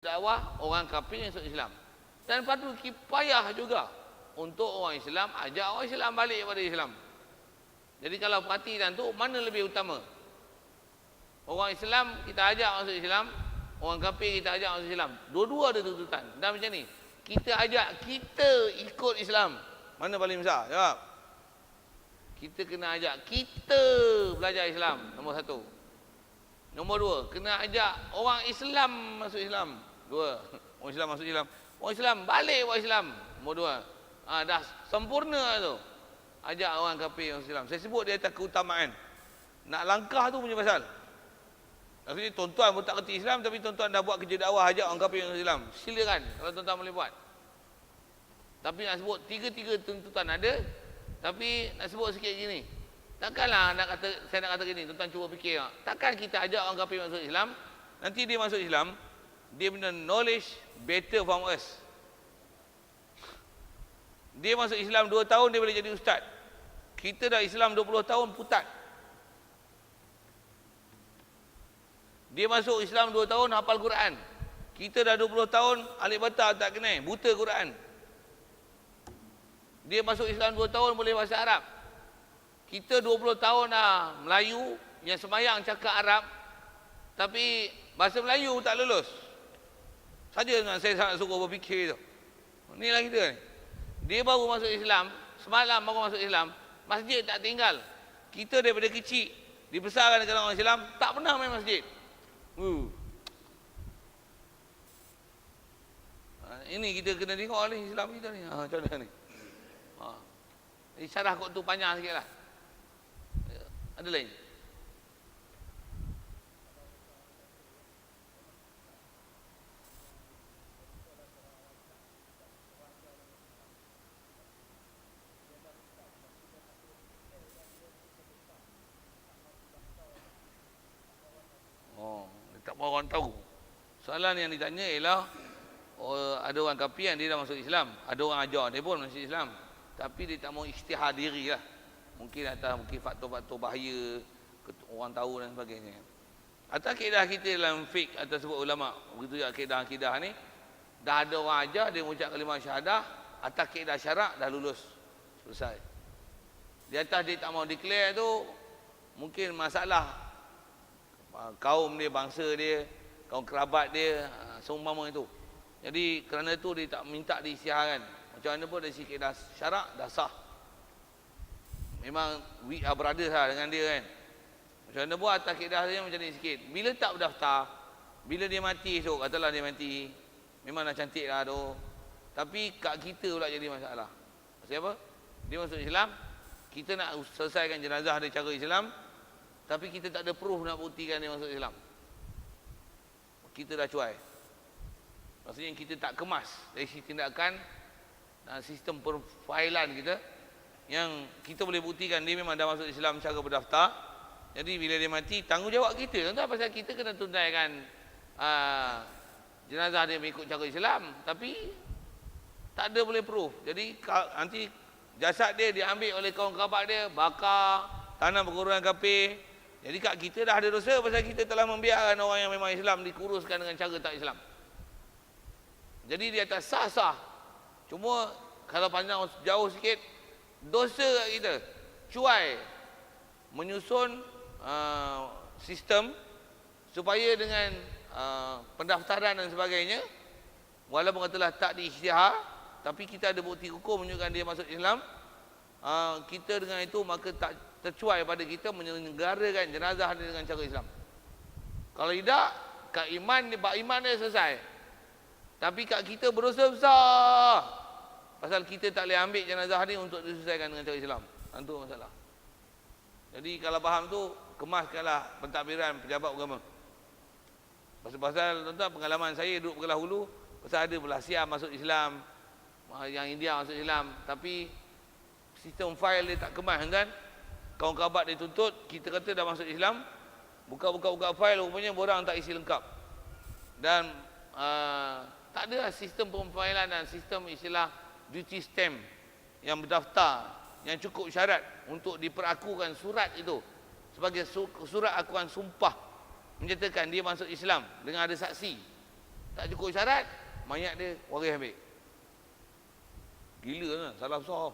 dakwah orang kafir yang masuk Islam. Dan patut kifayah juga untuk orang Islam ajak orang Islam balik kepada Islam. Jadi kalau perhatikan tu, mana lebih utama? Orang Islam kita ajak masuk Islam, orang kafir kita ajak masuk Islam. Dua-dua ada tuntutan. Dan macam ni, kita ajak kita ikut Islam, mana paling besar? Jawab. Kita kena ajak kita belajar Islam, nombor satu. Nombor dua, kena ajak orang Islam masuk Islam. Dua, orang Islam masuk Islam. Orang Islam balik buat Islam. Nombor dua. Dah sempurna tu. Ajak orang kafir masuk Islam. Saya sebut dia atas keutamaan. Nak langkah tu punya pasal. Maksudnya tuan-tuan pun tak kerti Islam, tapi tuan-tuan dah buat kerja dakwah ajak orang kafir masuk Islam. Silakan kalau tuan-tuan boleh buat. Tapi nak sebut tiga-tiga tuntutan ada. Tapi nak sebut sikit gini. Takkanlah saya nak kata gini, tuan-tuan cuba fikir. Takkan kita ajak orang kafir masuk Islam, nanti dia masuk Islam, dia punya knowledge better from us. Dia masuk Islam 2 tahun, dia boleh jadi ustaz. Kita dah Islam 20 tahun, putat. Dia masuk Islam 2 tahun, hafal Quran. Kita dah 20 tahun, alif bata tak kenal, buta Quran. Dia masuk Islam 2 tahun, boleh bahasa Arab. Kita 20 tahun dah Melayu, yang semayang cakap Arab, tapi bahasa Melayu tak lulus. Saja saya sangat suka berfikir tu. Inilah kita ni. Dia baru masuk Islam, semalam baru masuk Islam, masjid tak tinggal. Kita daripada kecil, dibesarkan dengan orang Islam, tak pernah main masjid. Ini kita kena tengok ni Islam kita ni. Macam mana ni? Syarah kot tu panjang sikit lah. Ada lain? Tak mau orang tahu. Soalan yang ditanya ialah ada orang kafir yang dia dah masuk Islam, ada orang ajar dia pun masuk Islam, tapi dia tak mau isytihar diri lah. Mungkin mungkin faktor-faktor bahaya orang tahu dan sebagainya. Atas kaedah kita dalam fiqh atau sebut ulama, begitu juga kaedah-kaedah ni, dah ada orang ajar dia mengucap kalimah syahadah, atas kaedah syarak dah lulus, selesai. Di atas dia tak mau declare tu, mungkin masalah kaum dia, bangsa dia, kaum kerabat dia, seumpama itu. Jadi kerana itu dia tak minta diisytiharkan. Macam mana pun dari sisi kaedah syarak dah sah. Memang we are brothers lah dengan dia kan. Macam mana pun atas kaedah dia macam ni sikit. Bila tak berdaftar, bila dia mati esok, katalah dia mati, memang dah cantik lah tu, tapi kat kita pula jadi masalah. Pasal apa? Dia masuk Islam, kita nak selesaikan jenazah dia cara Islam, tapi kita tak ada proof nak buktikan dia masuk Islam. Kita dah cuai. Maksudnya kita tak kemas dari sisi tindakan sistem perfilan kita, yang kita boleh buktikan dia memang dah masuk Islam secara berdaftar. Jadi bila dia mati, tanggungjawab kita. Tuan-tuan, pasal kita kena tunaikan jenazah dia mengikut cara Islam, tapi tak ada boleh proof. Jadi nanti jasad dia diambil oleh kaum kerabat dia, bakar, tanam perguruan kafir. Jadi kat kita dah ada dosa pasal kita telah membiarkan orang yang memang Islam dikuruskan dengan cara tak Islam. Jadi di atas sah-sah. Cuma kalau pandang jauh sikit, dosa kat kita. Cuai menyusun sistem supaya dengan pendaftaran dan sebagainya, walaupun katalah tak diisytihar, tapi kita ada bukti hukum menunjukkan dia masuk Islam, kita dengan itu maka tak tercuai pada kita menyelenggarakan jenazah dia dengan cara Islam. Kalau tidak, kat iman dia, bab iman dia selesai. Tapi kat kita berdosa besar. Pasal kita tak boleh ambil jenazah ni untuk diselesaikan dengan cara Islam. Itu masalah. Jadi kalau faham tu, kemaskanlah pentadbiran pejabat agama. Pasal tuan-tuan, pengalaman saya duduk Pegelah Hulu, pasal ada belah Siam masuk Islam, yang India masuk Islam, tapi sistem file dia tak kemas kan. Kawan kerabat dia tuntut, kita kata dah masuk Islam, buka file, rupanya borang tak isi lengkap. Dan tak ada sistem pemfailan dan sistem istilah duty stamp yang berdaftar, yang cukup syarat untuk diperakukan surat itu sebagai surat akuan sumpah menyatakan dia masuk Islam dengan ada saksi. Tak cukup syarat, mayat dia waris ambil. Gila kan, salah besar.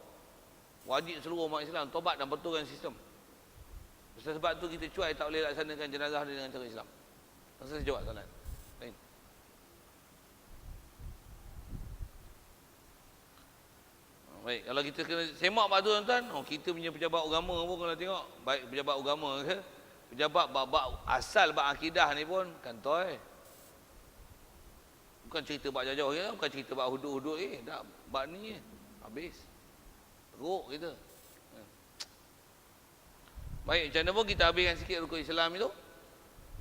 Wajib seluruh umat Islam tobat dan betulkan sistem. Sebab tu kita cuai tak boleh laksanakan jenazah dia dengan cara Islam. Masa jawab soalan. Lain. Baik, kalau kita kena semak bab tu tuan-tuan, kita punya pejabat agama pun kalau tengok, baik pejabat agama ke, pejabat bab asal bab akidah ni pun kantoi. Bukan cerita bab jauh-jauh ya, bukan cerita bab hudud-hudud dah bab ni habis. Teruk kita. Baik, macam mana pun kita habiskan sikit rukun Islam itu.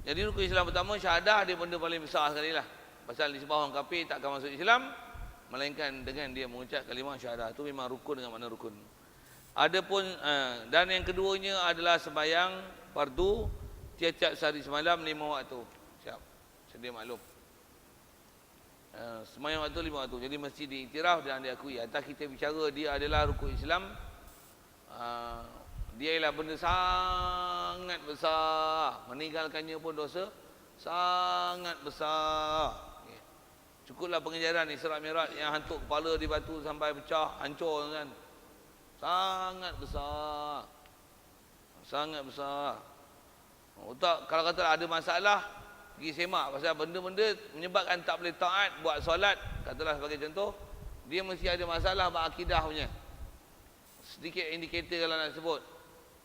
Jadi rukun Islam pertama, syahadah dia benda paling besar sekali lah. Pasal disebut orang kafir tak akan masuk Islam, melainkan dengan dia mengucap kalimah syahadah. Itu memang rukun dengan makna rukun. Adapun dan yang keduanya adalah sembahyang fardu tiap-tiap sehari semalam 5 waktu. Siap. Sedia maklum. Sembahyang waktu 5 waktu. Jadi mesti diiktiraf dan diakui. Atas kita bicara dia adalah rukun Islam. Dia ialah benda sangat besar. Meninggalkannya pun dosa sangat besar. Cukuplah pengejaran Isra Mi'raj yang hantuk kepala di batu sampai pecah, hancur kan. Sangat besar. Sangat besar. Tak, kalau kata ada masalah, pergi semak pasal benda-benda menyebabkan tak boleh taat buat solat, katalah sebagai contoh, dia mesti ada masalah bab akidah punya. Sedikit indikator kalau nak sebut.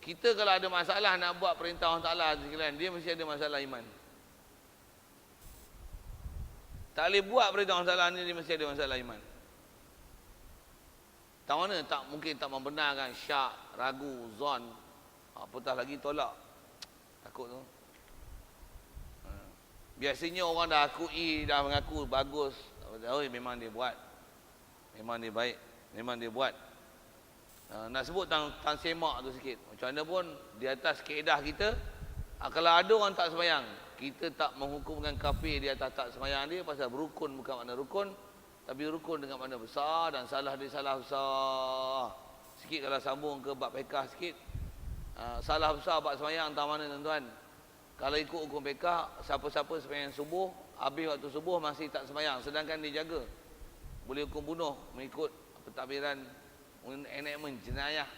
Kita kalau ada masalah nak buat perintah Allah Ta'ala sekalian, dia mesti ada masalah iman. Tak boleh buat perintah Allah Ta'ala ni, dia mesti ada masalah iman. Tak mana, tak mungkin tak membenarkan, syak, ragu, zon, apatah lagi tolak. Takut tu. Biasanya orang dah akui, dah mengaku bagus, oh memang dia buat. Memang dia baik, memang dia buat. Nak sebut tentang semak tu sikit. Macam mana pun di atas kaedah kita, kalau ada orang tak sembahyang, kita tak menghukumkan kafir di atas tak sembahyang dia pasal berukun bukan makna rukun, tapi rukun dengan makna besar dan salah dia salah besar. Sikit kalau sambung ke bab fiqh sikit. Salah besar bab sembahyang entah mana tuan-tuan. Kalau ikut hukum fiqh, siapa-siapa sembahyang subuh, habis waktu subuh masih tak sembahyang sedangkan dia jaga, boleh hukum bunuh mengikut pentadbiran enactment jenayah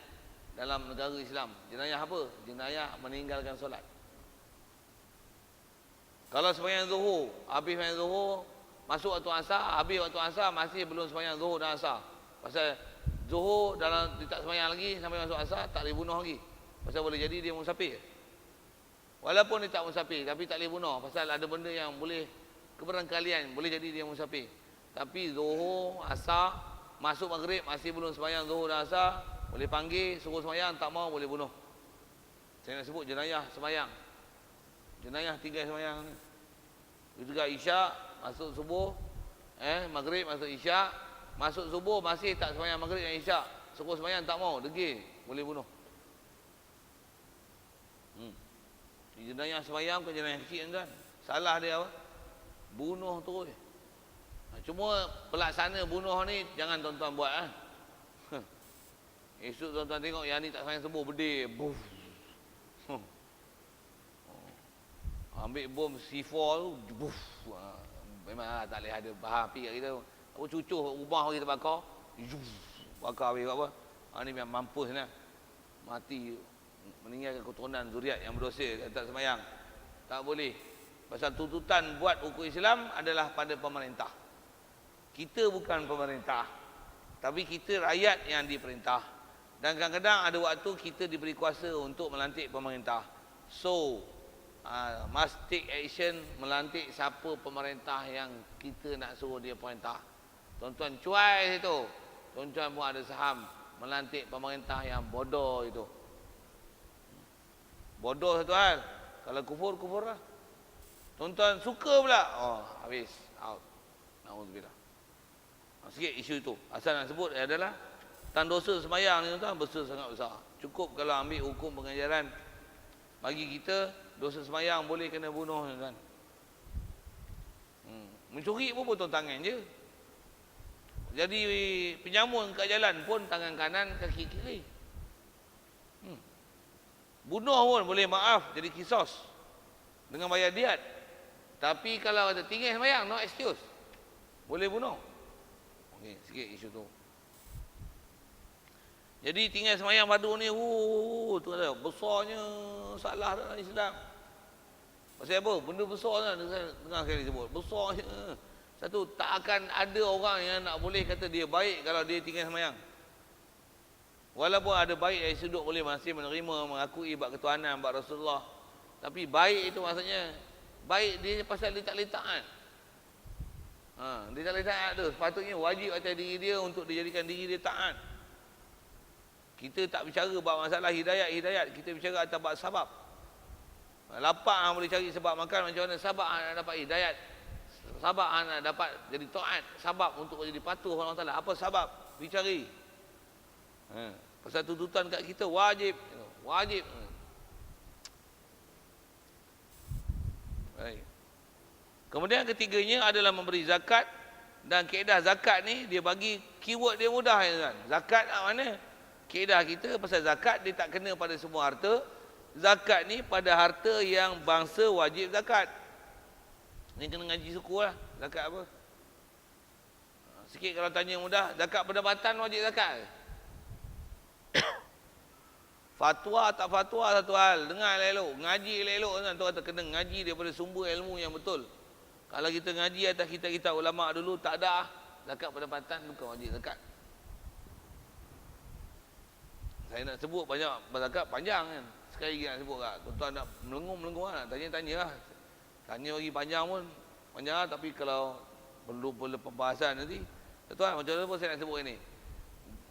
dalam negara Islam. Jenayah apa? Jenayah meninggalkan solat. Kalau sembahyang zuhur, habis sembahyang zuhur, masuk waktu asar, habis waktu asar masih belum sembahyang zuhur dan asar. Pasal zuhur dalam dia tak sembahyang lagi sampai masuk asar, tak boleh bunuh lagi. Pasal boleh jadi dia musafir. Walaupun dia tak musafir, tapi tak boleh bunuh. Pasal ada benda yang boleh keberangkalian, boleh jadi dia musafir. Tapi zuhur, asar, masuk maghrib masih belum sembahyang zuhur dan asar, boleh panggil, suruh sembahyang, tak mau boleh bunuh. Saya nak sebut jenayah sembahyang. Jenayah tinggal sembahyang ni. Itu juga isyak, masuk subuh, maghrib masuk isyak, masuk subuh masih tak sembahyang maghrib dan isyak, suruh sembahyang tak mau, degil, boleh bunuh. Jenayah sembahyang bukan jenayah kecil kan. Salah dia apa? Bunuh terus. Cuma pelaksana bunuh ni jangan tuan-tuan buat Esok tuan-tuan tengok yang ni tak sayang sembuh berdeh, buf. Ambil bom C4 tu, buf. Memang tak boleh ada bahan api kat kita. Apa cucuh rumah kita bakar, bakar habis apa. Ni memang mampus ni. Mati, meninggalkan keturunan zuriat yang berdosa tak sembahyang. Tak boleh. Pasal tuntutan buat hukum Islam adalah pada pemerintah. Kita bukan pemerintah, tapi kita rakyat yang diperintah. Dan kadang-kadang ada waktu kita diberi kuasa untuk melantik pemerintah. So, must take action melantik siapa pemerintah yang kita nak suruh dia perintah. Tuan-tuan cuai situ. Tuan-tuan pun ada saham melantik pemerintah yang bodoh itu. Bodoh satu hal. Kalau kufur, kufur lah. Tuan-tuan suka pula, habis, out. Na'udzubillah. Sikit isu itu. Asal nak sebut adalah tentang dosa sembahyang ni tuan, besar sangat besar. Cukup kalau ambil hukum pengajaran bagi kita, dosa sembahyang boleh kena bunuh tuan. Mencuri pun potong tangan je. Jadi penyamun kat jalan pun tangan kanan, kaki kiri. Bunuh pun boleh maaf, jadi kisos dengan bayar diat. Tapi kalau ada tinggal sembahyang, no excuse. Boleh bunuh. Okey, sikit isu tu. Jadi tinggal semayang fardu ni, tu ada besarnya salah dalam Islam. Pasal apa? Benda besar kan, dengar sekali sebut. Besarnya. Satu, tak akan ada orang yang nak boleh kata dia baik kalau dia tinggal semayang. Walaupun ada baik dari sudut boleh masih menerima, mengakui bab ketuhanan, bab Rasulullah. Tapi baik itu maksudnya, baik dia pasal dia tak boleh taat. Dia tak boleh taat tu. Sepatutnya wajib atas diri dia untuk dijadikan diri dia taat. Kita tak bicara bab masalah hidayat. Kita bicara atas bab sabab. Lapar boleh cari sebab makan, macam mana sabab nak dapat hidayat. Sabab nak dapat jadi taat. Sabab untuk jadi patuh Allah Ta'ala. Apa sabab? Dicari. Pasal tuntutan kat kita wajib. Wajib. Baik. Kemudian ketiganya adalah memberi zakat. Dan kaedah zakat ni dia bagi keyword dia mudah kan. Zakat mana? Kaedah kita pasal zakat dia tak kena pada semua harta. Zakat ni pada harta yang bangsa wajib zakat. Ni kena ngaji suku lah. Zakat apa? Sikit kalau tanya mudah, zakat pendapatan wajib zakat. Fatwa tak fatwa satu hal. Dengar elok, ngaji elok kan. Tu kata kena ngaji daripada sumber ilmu yang betul. Kalau kita ngaji atas kita ulama dulu tak ada zakat pendapatan bukan wajib zakat. Saya nak sebut banyak zakat panjang kan. Sekali lagi nak sebut kat. Tuan-tuan nak melenggung lah. Tanya lah. Tanya lagi panjang pun. Panjang lah. Tapi kalau perlu pembahasan nanti. Tuan-tuan macam mana pun saya nak sebut ini.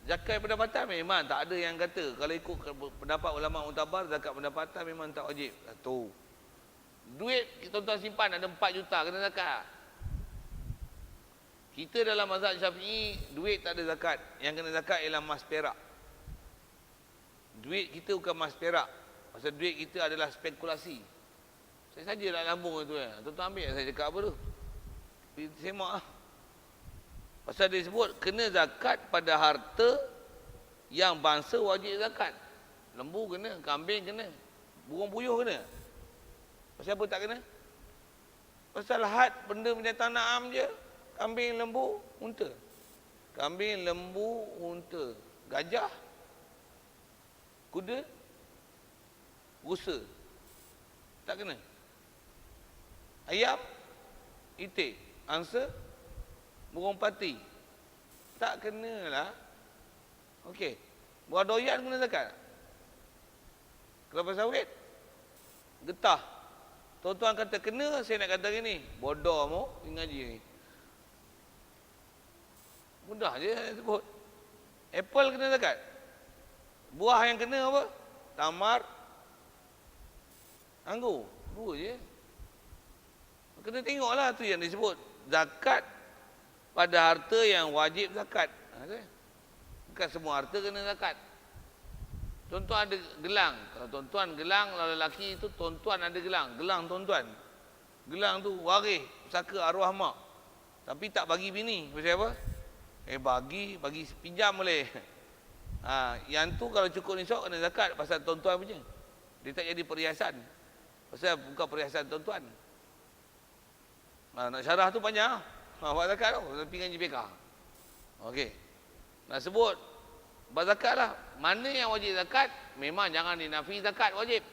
Zakat pendapatan memang tak ada yang kata. Kalau ikut pendapat ulama mutabar, zakat pendapatan memang tak wajib. Satu. Duit tuan-tuan simpan ada 4 juta kena zakat. Kita dalam mazhab Syafi'i duit tak ada zakat. Yang kena zakat ialah emas perak. Duit kita bukan emas perak. Pasal duit kita adalah spekulasi. Saya saja nak lambung itu ya. Tuan-tuan ambil saya cakap apa tu. Semak lah. Pasal dia sebut kena zakat pada harta yang bangsa wajib zakat. Lembu kena, kambing kena, burung puyuh kena. Pasal apa tak kena? Pasal had benda binatang na'am je. Kambing, lembu, unta. Kambing, lembu, unta. Gajah, kuda, rusa. Tak kena. Ayam, itik, angsa, burung pati. Tak kenalah. Okey. Buah doyan kena zakat. Kelapa sawit, getah. Tuan-tuan kata kena, saya nak kata gini. Bodoh mu ngaji ni. Mudah je saya sebut. Apple kena zakat. Buah yang kena apa? Tamar, anggur. 2 je. Kena tengoklah tu yang disebut zakat pada harta yang wajib zakat. Bukan semua harta kena zakat. Tuan-tuan ada gelang. Kalau tuan-tuan gelang, kalau lelaki itu tuan-tuan ada gelang. Gelang tuan-tuan. Gelang tu waris, pusaka arwah mak. Tapi tak bagi bini. Pasal apa? Bagi pinjam boleh. Yang tu kalau cukup nisab kena zakat pasal tuan-tuan punya. Dia tak jadi perhiasan. Pasal bukan perhiasan tuan-tuan. Nak syarah tu panjang. Buat zakat tu. Tapi ngaji bekah. Okey. Nak sebut. Buat zakat lah. Mana yang wajib zakat, memang jangan dinafi zakat wajib.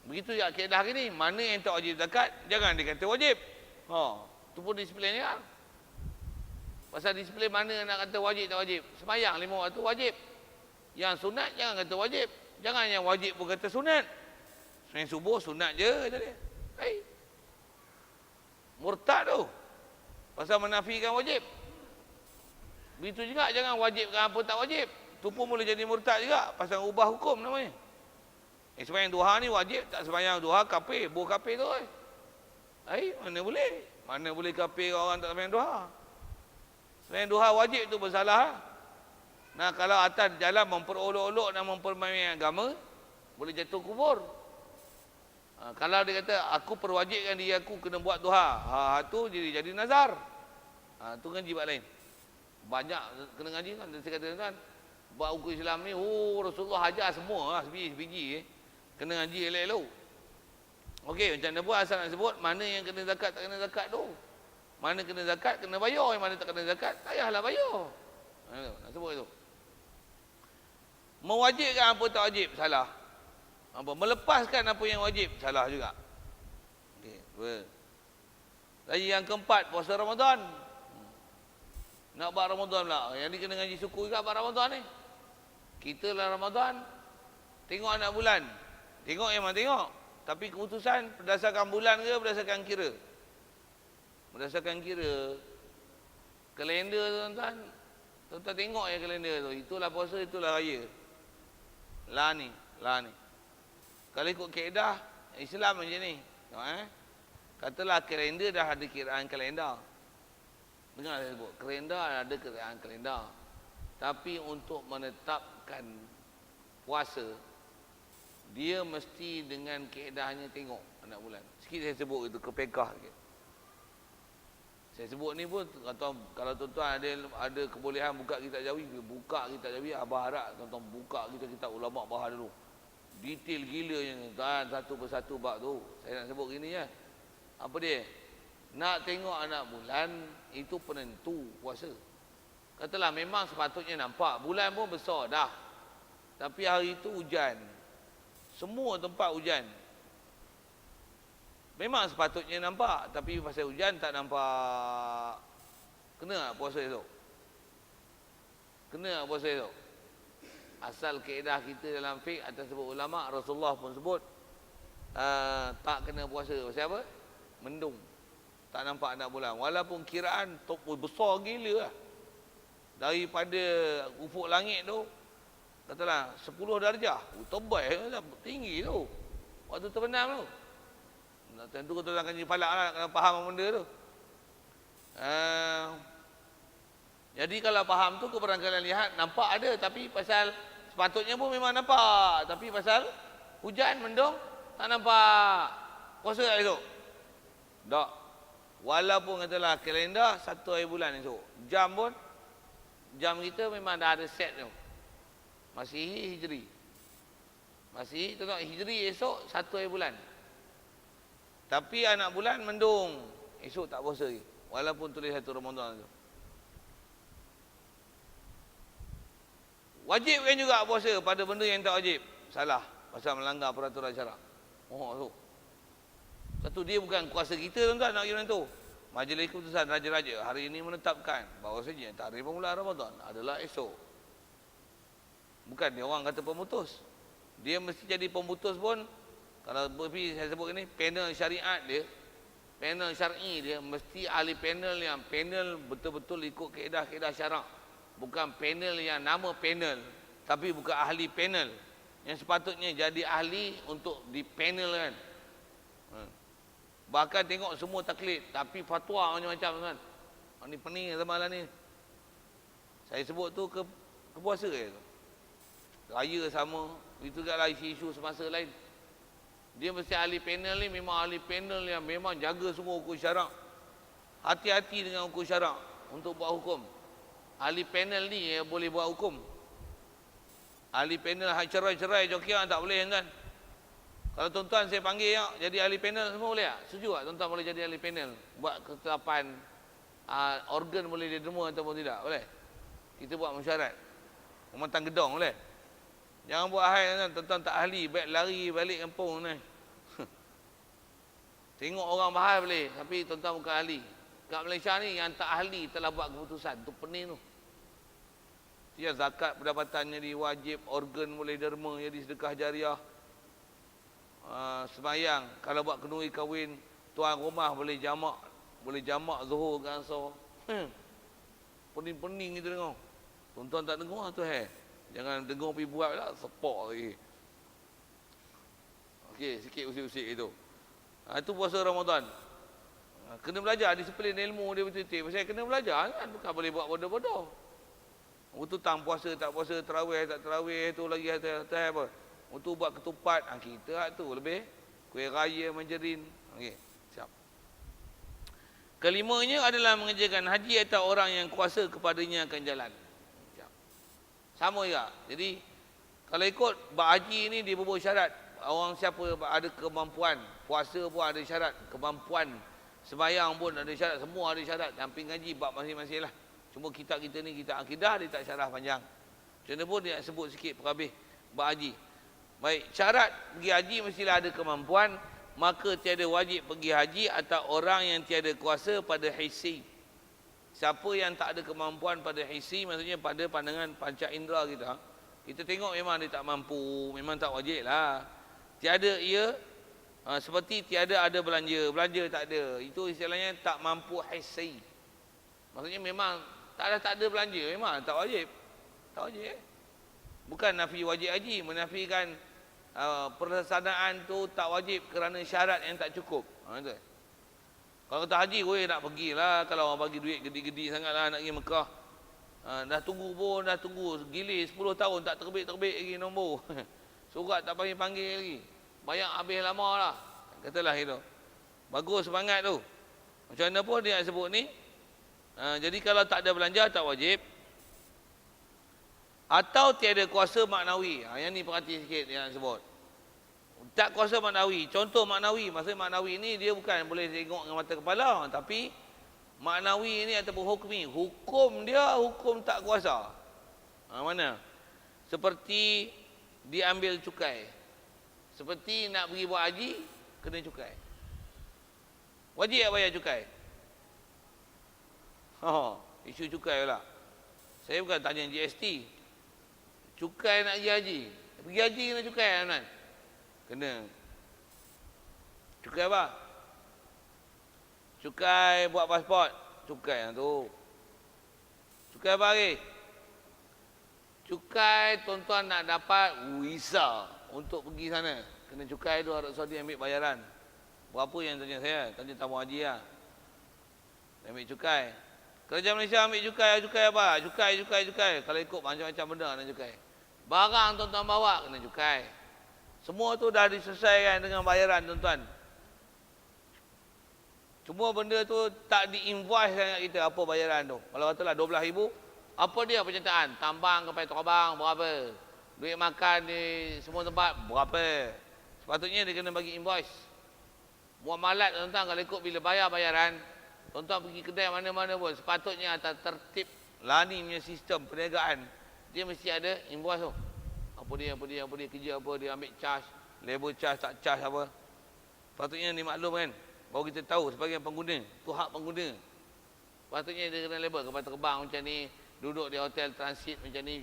Begitu ya kaedah gini. Mana yang tak wajib zakat, jangan dikata wajib. Itu pun disiplin ya. Pasal disiplin mana nak kata wajib tak wajib. Semayang 5 waktu wajib. Yang sunat jangan kata wajib. Jangan yang wajib pun kata sunat. Semayang subuh sunat je tadi. Murtad tu. Pasal menafikan wajib. Begitu juga jangan wajibkan apa tak wajib. Tu pun boleh jadi murtad juga. Pasal ubah hukum namanya. Semayang duha ni wajib. Tak semayang duha kafir. Buh kafir tu. Mana boleh? Mana boleh kafir orang tak semayang duha? Semayang duha wajib tu bersalah. Nah kalau atas jalan memperolok-olok dan mempermainkan agama, boleh jatuh kubur. Kalau dia kata aku perwajibkan diri aku kena buat duha, tu jadi nazar. Tu ngaji buat lain. Banyak kena ngaji kan. Saya kata kan, buat hukum Islam ni, Rasulullah ajar semua lah, sebiji-sebiji. Kena ngaji elok-elok. Okey, macam mana pun asal nak sebut, mana yang kena zakat tak kena zakat tu. Mana kena zakat, kena bayar. Yang mana tak kena zakat, tak payahlah bayar. Nak sebut itu. Mewajibkan apa tak wajib, salah. Apa? Melepaskan apa yang wajib, salah juga. Okey, dua. Lagi yang keempat, puasa Ramadan. Nak buat Ramadan pula. Yang ni kena ngaji suku juga buat Ramadan ni. Kita lah Ramadan, tengok anak bulan. Tengok memang tengok. Tapi keputusan berdasarkan bulan ke berdasarkan kira? Berdasarkan kira. Kalender tu tuan-tuan. Tuan-tuan tengok ya kalender tu. Itulah puasa, itulah raya. Lah ni. Kalau ikut kaedah Islam macam ni. Tengok katalah kalender dah ada kiraan kalender. Dengar saya sebut. Kalender ada kiraan kalender. Tapi untuk menetapkan puasa, dia mesti dengan kaedahnya tengok anak bulan. Sikit saya sebut itu kepekah sikit. Saya sebut ni pun kalau tuan-tuan ada kebolehan buka kitab Jawi, buka kitab Jawi, abah harap tuan-tuan buka kitab ulama bahar dulu. Detail gilanya tuan, satu persatu bab tu. Saya nak sebut gini ya. Apa dia? Nak tengok anak bulan itu penentu puasa. Katalah memang sepatutnya nampak bulan pun besar dah. Tapi hari itu hujan. Semua tempat hujan. Memang sepatutnya nampak, tapi pasal hujan tak nampak. Kena tak puasa esok? Kena tak puasa esok? Asal kaedah kita dalam fiqh atas sebut ulama, Rasulullah pun sebut tak kena puasa. Pasal apa? Mendung. Tak nampak anak bulan. Walaupun kiraan besar gila lah. Daripada ufuk langit tu, katalah 10 darjah. Tebal, tinggi tu. Waktu terbenam tu. Tentu kau akan jadi falak lah, kena faham benda tu. Jadi kalau faham tu, kau barangkali lihat, nampak ada. Tapi pasal, sepatutnya pun memang nampak. Tapi pasal hujan, mendung, tak nampak. Puasa tak esok? Tak. Walaupun katalah kalender, 1 hari bulan esok. Jam pun, jam kita memang dah ada set tu. Masihi, Hijri. Masihi, tengok Hijri esok, 1 hari bulan. Tapi anak bulan mendung. Esok tak puasa lagi. Walaupun tulis 1 Ramadan tu. Wajibkan juga puasa pada benda yang tak wajib. Salah. Pasal melanggar peraturan syarak. Tu. Satu, dia bukan kuasa kita tuan-tuan nak kira tu. Majlis Keputusan Raja-Raja hari ini menetapkan bahawasanya tarikh permulaan Ramadan adalah esok. Bukan dia orang kata pemutus. Dia mesti jadi pemutus pun. Kalau saya sebut ini, panel syariat dia, panel syar'i dia, mesti ahli panel yang panel betul-betul ikut kaedah-kaedah syarak. Bukan panel yang nama panel, tapi bukan ahli panel. Yang sepatutnya jadi ahli untuk di panel kan. Bahkan tengok semua taklid, tapi fatwa macam-macam kan. Ini pening semalam ni. Saya sebut tu ke puasa ke? Raya sama, itu juga lah isu-isu semasa lain. Dia mesti ahli panel ni, memang ahli panel yang memang jaga semua hukum syarak. Hati-hati dengan hukum syarak untuk buat hukum. Ahli panel ni yang boleh buat hukum. Ahli panel cerai-cerai jokian tak boleh kan. Kalau tuan-tuan saya panggil ya, jadi ahli panel semua boleh tak? Setuju tak tuan-tuan boleh jadi ahli panel? Buat ketetapan organ boleh didema ataupun tidak? Boleh? Kita buat mesyuarat. Memantang gedong boleh? Jangan buat hal tuan-tuan tak ahli, baik lari balik kampung ni. Tengok orang bahar boleh, tapi tuan-tuan bukan ahli. Kat Malaysia ni yang tak ahli telah buat keputusan, tu pening tu. Dia zakat pendapatannya diwajib, organ boleh derma jadi sedekah jariah. Semayang, kalau buat kenduri kahwin, tuan rumah boleh jamak zuhur dengan asar. Pening-pening kita dengar. Tuan-tuan tak dengar tu Jangan dengar pergi buat lah, sepak lagi. Okey, sikit usik-usik itu. Itu puasa Ramadan. Kena belajar disiplin ilmu dia betul-betul. Pasal kena belajar kan, bukan boleh buat bodoh-bodoh. Untuk tang puasa tak puasa, tarawih tak tarawih, tu lagi atas apa. Untuk buat ketupat, kita tu lebih. Kuih raya, manjarin. Okey, siap. Kelimanya adalah mengerjakan haji atau orang yang kuasa kepadanya akan jalan. Sama juga. Jadi kalau ikut bab haji ni dia berbuat syarat. Orang siapa ada kemampuan, puasa pun ada syarat, kemampuan Sembahyang pun ada syarat, semua ada syarat. Damping ngaji bab masing-masing lah. Cuma kitab kita ni, kitab akidah, dia tak syarah panjang. Macam mana pun dia nak sebut sikit perhabis bab haji. Baik, syarat pergi haji mestilah ada kemampuan, maka tiada wajib pergi haji atau orang yang tiada kuasa pada hisi. Siapa yang tak ada kemampuan pada hisi, maksudnya pada pandangan panca indera kita tengok memang dia tak mampu, memang tak wajib lah. Tiada ia, seperti tiada ada belanja tak ada. Itu istilahnya tak mampu hisi. Maksudnya memang tak ada belanja, memang tak wajib. Tak wajib. Bukan nafi wajib haji, menafikan pelaksanaan tu tak wajib kerana syarat yang tak cukup. Kalau kata haji, nak pergilah. Kalau orang bagi duit gede-gede sangatlah nak pergi Mekah. Dah tunggu gilir 10 tahun tak terbit lagi nombor. Surat tak panggil lagi. Bayar habis lama lah. Katalah itu. Bagus semangat tu. Macam mana pun dia nak sebut ni. Jadi kalau tak ada belanja tak wajib. Atau tiada kuasa maknawi. Yang ni perhati sikit dia nak sebut. Tak kuasa maknawi. Contoh maknawi. Maksudnya maknawi ni dia bukan boleh tengok dengan mata kepala. Tapi maknawi ni ataupun hukmi. Hukum dia hukum tak kuasa. Mana? Seperti diambil cukai. Seperti nak pergi buat haji, kena cukai. Wajib tak bayar cukai? Isu cukai pula. Saya bukan tanya GST. Cukai nak pergi haji. Pergi haji kena cukai, Tuan. Kena. Cukai apa? Cukai buat pasport. Cukai yang tu. Cukai apa lagi? Cukai tuan-tuan nak dapat visa untuk pergi sana. Kena cukai tu, Arab Saudi ambil bayaran. Berapa yang tanya saya? Tanya tamu haji lah. Dia ambil cukai. Kerajaan Malaysia ambil cukai. Cukai apa? Cukai. Kalau ikut macam-macam benda nak cukai. Barang tuan-tuan bawa kena cukai. Semua tu dah diselesaikan dengan bayaran tuan-tuan. Cuma benda tu tak di-invoice dengan kita apa bayaran tu. Kalau katalah 12,000, apa dia penyertaan? Tambang kapal terbang berapa? Duit makan di semua tempat berapa? Sepatutnya dia kena bagi invoice. Muamalat tuan-tuan kalau ikut bila bayar bayaran, tuan-tuan pergi kedai mana-mana pun sepatutnya atas tertib lani punya sistem perniagaan. Dia mesti ada invoice tu. Apa dia kerja apa, dia ambil charge, labor charge, tak charge apa. Patutnya dimaklum kan. Baru kita tahu sebagai pengguna, tu hak pengguna. Patutnya dia kena label kapal terbang macam ni, duduk di hotel transit macam ni.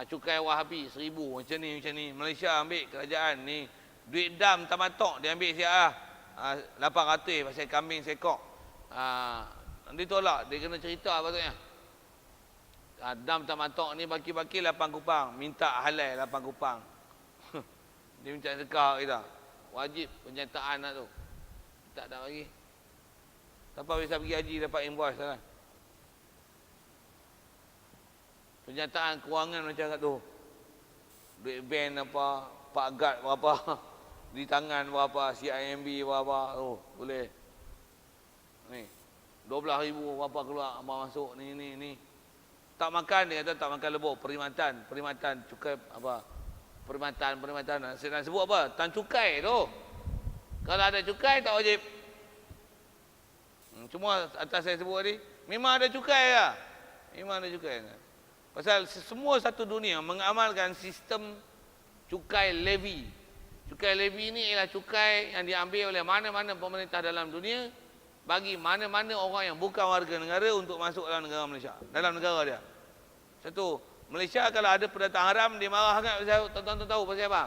Cukai Wahabi 1,000 macam ni. Malaysia ambil kerajaan ni, duit dam tamatok dia ambil siap 800 pasal kambing sekok. Dia tolak, dia kena cerita patutnya. Dam tamatok ni baki-baki 8 kupang, minta halal 8 kupang. Dia minta sedekah kita. Wajib penyertaan nak tu. Tak bagi. Tanpa bisa pergi haji dapat invoice lah. Penyertaan kewangan macam kat tu. Duit band apa, Pak Gad berapa, di tangan berapa, CIMB berapa, boleh. Ni. 12,000 berapa keluar, apa masuk ni. Tak makan, dia kata tak makan lebok, perkhidmatan cukai apa? Perkhidmatan. Saya nak sebut apa? Tan cukai tu. Kalau ada cukai tak wajib. Cuma atas saya sebut tadi, memang ada cukai lah. Memang ada cukai. Pasal semua satu dunia mengamalkan sistem cukai levy. Cukai levy ni ialah cukai yang diambil oleh mana-mana pemerintah dalam dunia bagi mana-mana orang yang bukan warga negara untuk masuk dalam negara Malaysia. Dalam negara dia. Satu, Malaysia kalau ada pendatang haram, dia marah sangat pasal tuan-tuan tahu pasal apa?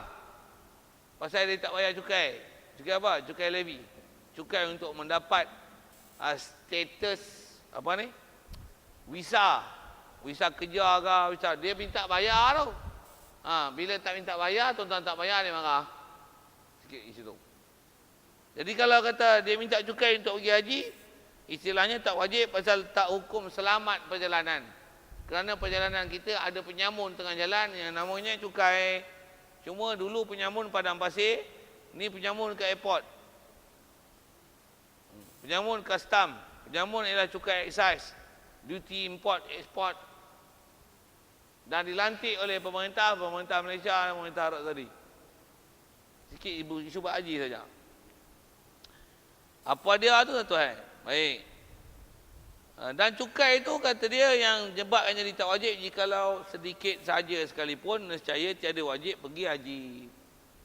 Pasal dia tak bayar cukai. Cukai apa? Cukai levy. Cukai untuk mendapat status apa ni? Visa. Visa kerja ke, visa. Dia minta bayar tu. Bila tak minta bayar, tuan-tuan tak bayar, dia marah. Sikit di situ. Jadi kalau kata dia minta cukai untuk pergi haji, istilahnya tak wajib pasal tak hukum selamat perjalanan. Kerana perjalanan kita ada penyamun tengah jalan yang namanya cukai. Cuma dulu penyamun Padang Pasir, ni penyamun ke airport. Penyamun custom. Penyamun ialah cukai excise, duty import, export. Dan dilantik oleh pemerintah Malaysia dan pemerintah Arab Saudi. Sikit isu haji saja. Apa dia tu tuan? Baik. Dan cukai itu kata dia yang menyebabkan jadi tak wajib jikalau sedikit saja sekalipun nescaya tiada wajib pergi haji.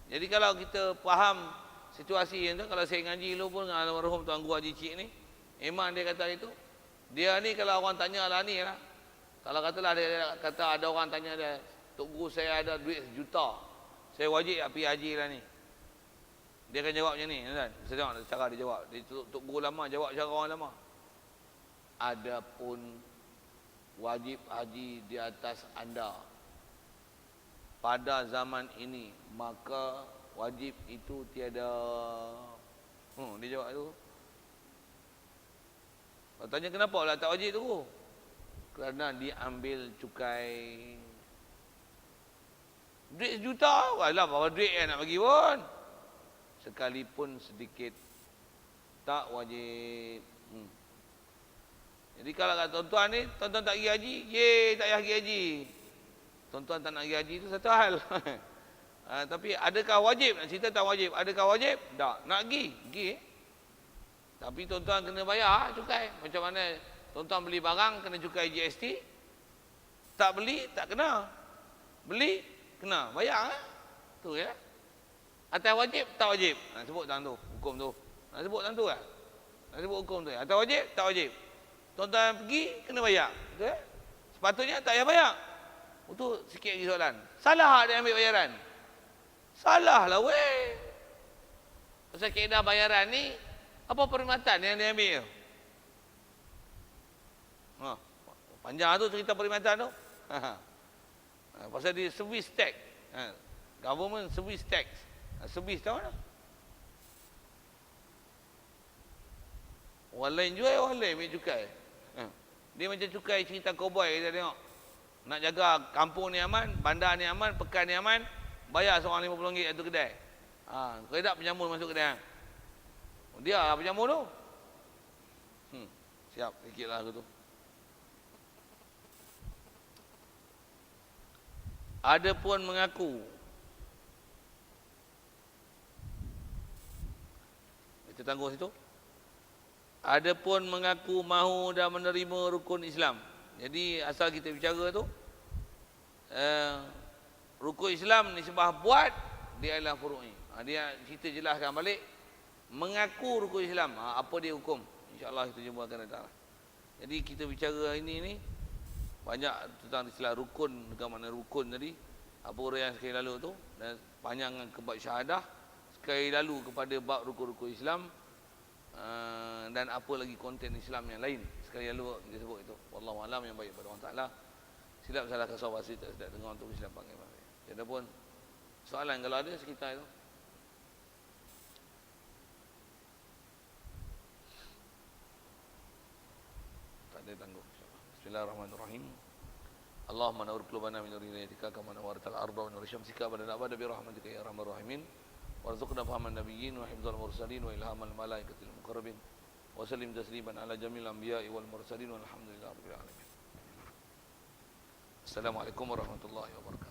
Jadi kalau kita faham situasi yang tu, kalau saya ngaji dulu pun dengan almarhum Tuan Guru Haji Cik ni, memang dia kata itu. Dia ni kalau orang tanya lah ni lah. Kalau katalah dia kata ada orang tanya dia, Tok Guru saya ada duit 1 juta. Saya wajib tak pergi haji lah ni. Dia akan jawab macam ni, kan? Saya tengok cara dia jawab. Dia Tok Guru lama jawab cara orang lama. Adapun wajib haji di atas anda pada zaman ini, maka wajib itu tiada. Dia jawab tu. Tanya kenapa lah tak wajib tu? Kerana diambil cukai. Duit 1 juta, walah berapa duit yang nak bagi pun. Sekalipun sedikit tak wajib. Jadi kalau kat tuan-tuan ni, tuan-tuan tak pergi haji, tak payah pergi haji. Tuan-tuan tak nak pergi haji tu satu hal. Tapi adakah wajib? Nak cerita tak wajib. Adakah wajib? Tak. Nak pergi. Tapi tuan-tuan kena bayar cukai. Macam mana tuan-tuan beli barang kena cukai GST. Tak beli, tak kena. Beli, kena. Bayar. Tu ya. Atas wajib, tak wajib. Nak sebut dalam tu, hukum tu. Nak sebut dalam tu kan? Nak sebut hukum tu. Atas wajib, tak wajib. Tuan-tuan pergi, kena bayar. Betul? Sepatutnya tak payah bayar. Itu sikit lagi soalan. Salah dia ambil bayaran? Salah lah weh. Pasal kaedah bayaran ni, apa perkhidmatan yang dia ambil? Panjang tu cerita perkhidmatan tu. Pasal dia service tax. Government service tax. Service tahu tak? Orang lain jual, orang lain ambil cukai. Dia macam cukai cerita cowboy kita tengok. Nak jaga kampung ni aman, bandar ni aman, pekan ni aman, bayar seorang RM50 satu kedai. Keredak penyamun masuk kedai. Dia lah penyamun tu. Siap, sikit lah aku tu. Ada pun mengaku. Kita tangguh situ. Ada pun mengaku mahu dan menerima rukun Islam. Jadi asal kita bicara tu, rukun Islam ni sebab buat, dia adalah furu'i. Dia cerita jelaskan balik. Mengaku rukun Islam, apa dia hukum? InsyaAllah kita jumpa akan datang. Jadi kita bicara ini ni, banyak tentang istilah rukun, dengan makna rukun tadi. Apa uraian sekali lalu tu. Dan panjangan ke bab syahadah. Sekali lalu kepada bab rukun-rukun Islam. Dan apa lagi konten Islam yang lain. Sekali lalu kita sebut itu. Wallahualam yang baik pada Allah Ta'ala. Silap salah kasar wasit tak sedap dengar untuk Islam panggil. Jadi pun soalan kalau ada sekitar itu. Tak ada tangguh. Bismillahirrahmanirrahim. Allahumma nawwir qulubana min nuri hidaytika kama nawwartal arda min nuri syamsika wa nabada bi rahmatika ya arhamar rahimin. Warzuqna fahaman nabiyyin wa hifdzal mursalin wa ilhamal malaikatil muqarrabin. Wa sallim tasliman ala jamil anbiya'i wal mursalin walhamdulillahi rabbil alamin. Assalamualaikum warahmatullahi wabarakatuh.